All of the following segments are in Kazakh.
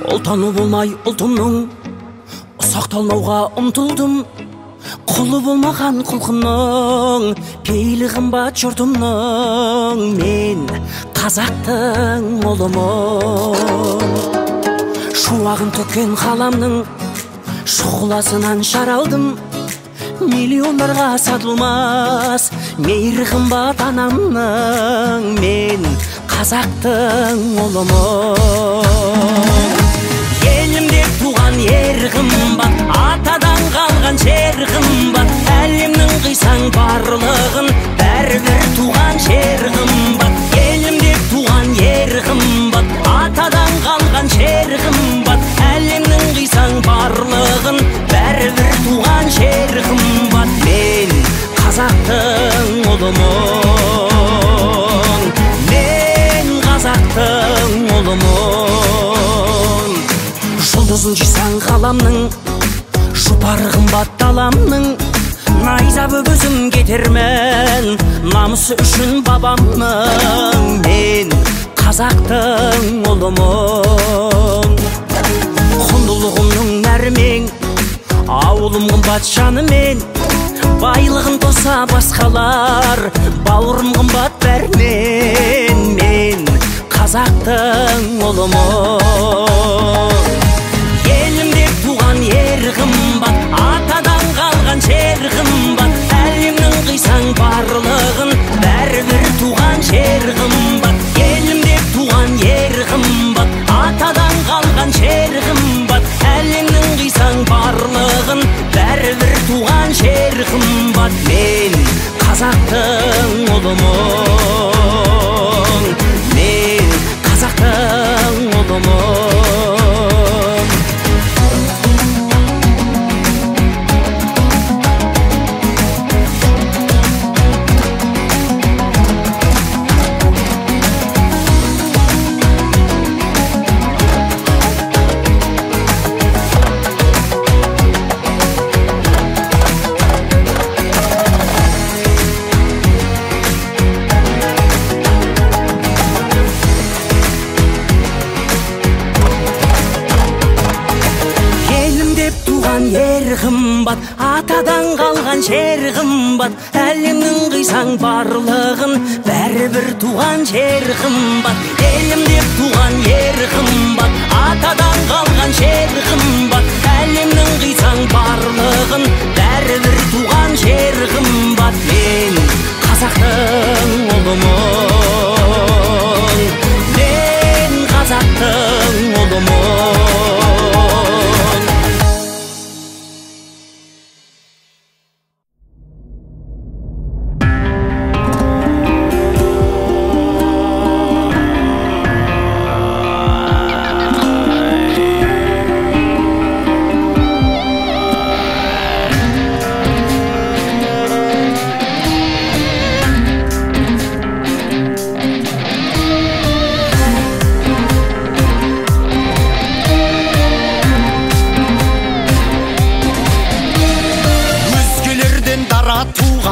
Ұлтаны болмай ұлтымның сақталмауға ұмтылдым. Құлы болмаған құлқымның пейілі қымбат жұртымның. Мен қазақтың ұлымын. Шуағын төккен қаламның шұғыласынан шаралдым. Миллиондарға сатылмас мейірі қымбат анамның. Мен қазақтың ұлымын. Елім деп туған ер қымбат, атадан қалған жер қымбат. Әлемнің қисаң барлығын бәрібір туған жер қымбат. Елім деп туған ер қымбат, атадан қалған жер қымбат. Әлемнің қисаң барлығын бәрібір туған жер қымбат. Мен қазақтың ұлымын. Мен қазақтың ұлымын. Жұлдызын жисаң қаламның, жұпары қымбат даламның. Найза бөгізім кетермен, намысы үшін бабамның. Мен қазақтың ұлымын. Құндылығымның нәрмен, ауылым қымбат жанымен. Байлығын тоса басқалар, бауырым қымбат бәрінен. Мен қазақтың ұлымын. Елім деп туған ер қымбат, атадан қалған жер қымбат. Әлемнің қисаң барлығын бәрібір туған жер қымбат. Елім деп туған ер қымбат, атадан қалған жер қымбат. Әлемнің қисаң барлығын бәрібір туған жер қымбат. Мен қазақтың ұлымын. Мен қазақтың ұлымын. Қымбат, атадан қалған жер қымбат. Әлемнің қисаң барлығын бәрібір туған жер қымбат. Елім деп туған ер қымбат, атадан қалған жер қымбат. Әлемнің қисаң барлығын бәрібір туған жер қымбат. Мен қазақтың ұлымын. Мен қазақтың ұлымын.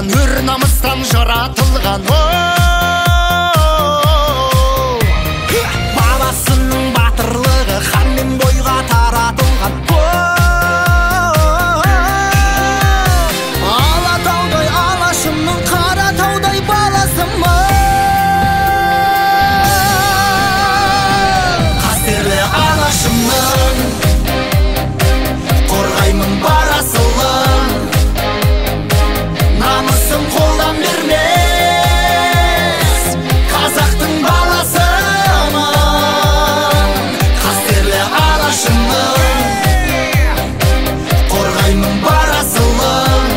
Өр намыстан жаратылған, бабасының батырлығы хан мен бойға таратылған. Алатаудай алашымның қаратаудай баласымын. Қастерлі алашымның қорғаймын бар асылын. Намысым қолдан бермес, қазақтың баласымын. Қастерлі алашымның қорғаймын бар асылын.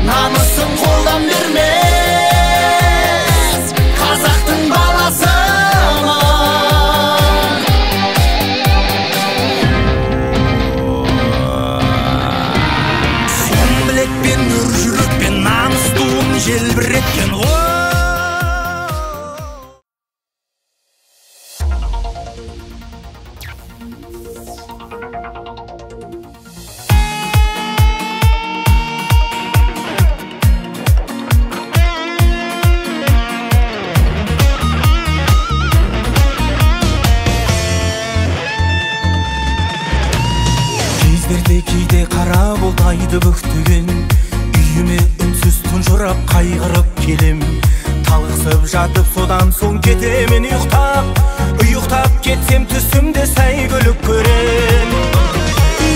Намысым қолдан бермес, қазақтың баласымын. Сон білекпен үр жүрекпен намыс туын желбіреткен ғой. кездерде кейде қара бұлтайды бүктеген үйіме үнсіз тұнжырап қайғырып келем. Талықсып жатып содан соң кетемен ұйықтап кетсем түсімде сәйгүлік көрем.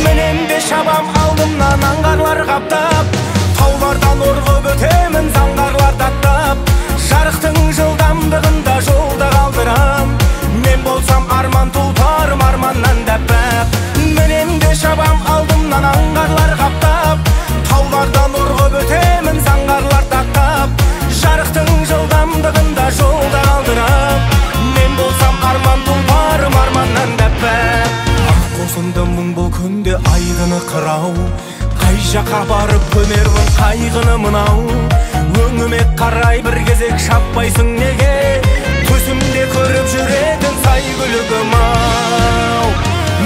Менен де шабам алдымнан аңғарлар қаптап, таулардан орғып өтемін заңғарлар даттап. Жарықтың жылдамдығында жолда қалдырам, мен болсам арман тұлпарым арманнан дәппәп. Менен де шабам алдымнан аңғарлар қаптап, таулардан орғып өтемін заңғарлар даттап. Жарықтың жылдамдығында жолда қалдырам, мен болсам арман тұлпарым арманнан дәппәп. Қосынды мұң бұл күнде айдыны қырау, қай жаққа барып көмермін қайғыны мынау. Өңіме қарай бір кезек шаппайсың неге, төсімде көріп жүретін сәйгүлігім ау.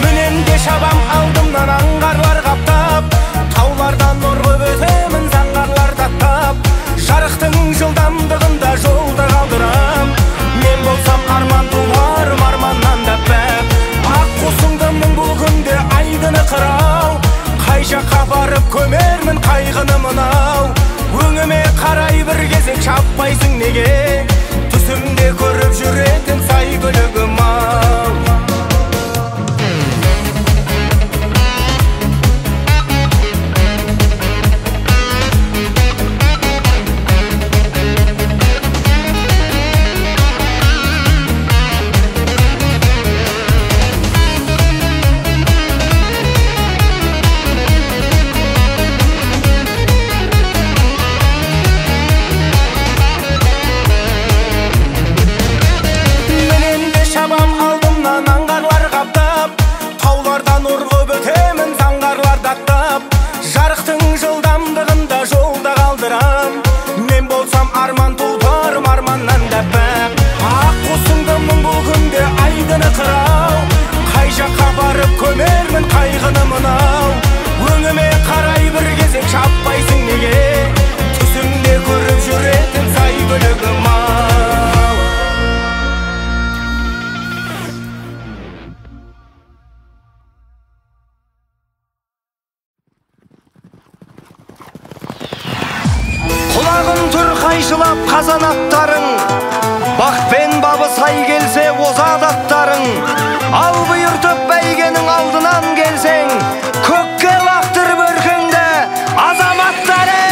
Менен де шабам алдымнан аңғарлар қаптап, таулардан орғып өтемін заңғарлар даттап. Жарықтың жылдамдығында жолда қалдырам, мен болсам арман тұлпарым арманнан дәппәп. Ақ қосыңды мұң бұл күнде айдыны қырау, қай жаққа барып көмермін қайғыны мынау. Өңіме қарай бір кезек шаппайсың неге, түсімде көріп жүретін сәйгүлігім ау. Жарықтың жылдамдығында жолда қалдырам, мен болсам арман тұлпарым арманнан дәппәп. Ақ қосыңды мұң бұл күнде айдыны қырау, қай жаққа барып көмермін қайғыны мынау. Өңіме қарай бір кезек шаппайсың неге, түсімде көріп жүретін сәйгүлігім ау. Құлағын түр қайшылап қазанаттарың, бақпен бабы сай келсе озат аттарың. Ал бұйыртып бәйгенің алдынан келсең, көкке лақтырып өркеңді азаматтарың.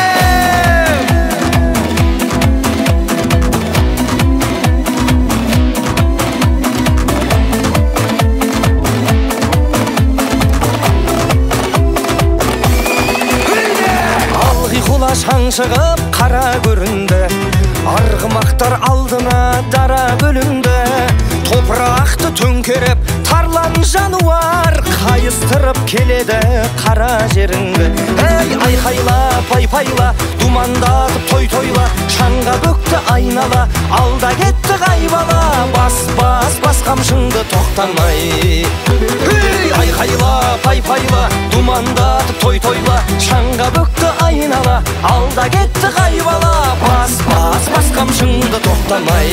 Шаң шығып қара көрінді, арғымақтар алдына дара бөлінді. Топырақты төңкеріп тарлан жануар, қайыстырып келеді қара жеріңді. Әй айқайла пайпайла, думандатып той-тойла, шаңға бөкті айнала, алда кетті қайбала. Бас қамшыңды тоқтамай. Айқайла пайпайла, думандатып той-тойла, шаңға бөкті айнала, алда кетті қайбала. Бас қамшыңды тоқтамай.